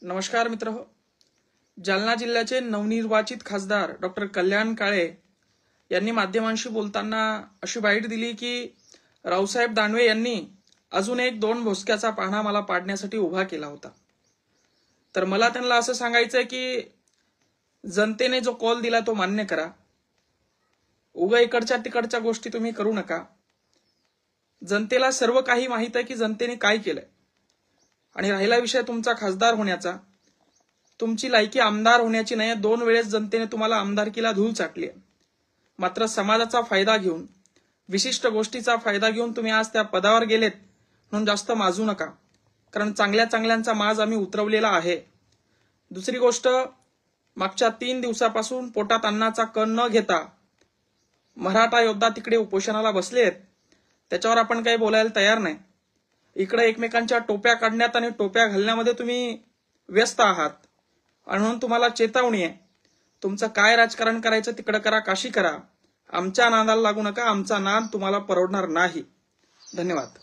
नमस्कार मित्र. जालना जिल्ह्याचे नवनिर्वाचित खासदार डॉक्टर कल्याण काळे यांनी माध्यमांशी बोलताना अशी बाईट दिली की रावसाहेब दानवे यांनी अजून एक 2 भोसक्याचा पाळणा मला पाडण्यासाठी उभा केला होता. तर मला त्यांना असं सांगायचंय की जनतेने जो कॉल दिला तो मान्य करा. उगा इकडच्या तिकडच्या गोष्टी तुम्ही करू नका. जनतेला सर्व काही माहित आहे की जनतेने काय केलंय. आणि राहिला विषय तुमचा खासदार होण्याचा, तुमची लायकी आमदार होण्याची नाही. 2 वेळेस जनतेने तुम्हाला आमदारकीला धूळ चाटली आहे. मात्र समाजाचा फायदा घेऊन, विशिष्ट गोष्टीचा फायदा घेऊन तुम्ही आज त्या पदावर गेलेत म्हणून जास्त माजू नका. कारण चांगल्या चांगल्यांचा माज आम्ही उतरवलेला आहे. दुसरी गोष्ट, मागच्या 3 दिवसापासून पोटात अन्नाचा कण न घेता मराठा योद्धा तिकडे उपोषणाला बसलेत. त्याच्यावर आपण काही बोलायला तयार नाही. इकडे एकमेकांच्या टोप्या काढण्यात आणि टोप्या घालण्यामध्ये तुम्ही व्यस्त आहात. आणि म्हणून तुम्हाला चेतावणी आहे, तुमचं काय राजकारण करायचं तिकडे करा, काशी करा. आमच्या नादाला लागू नका. आमचा नाद तुम्हाला परवडणार नाही. धन्यवाद.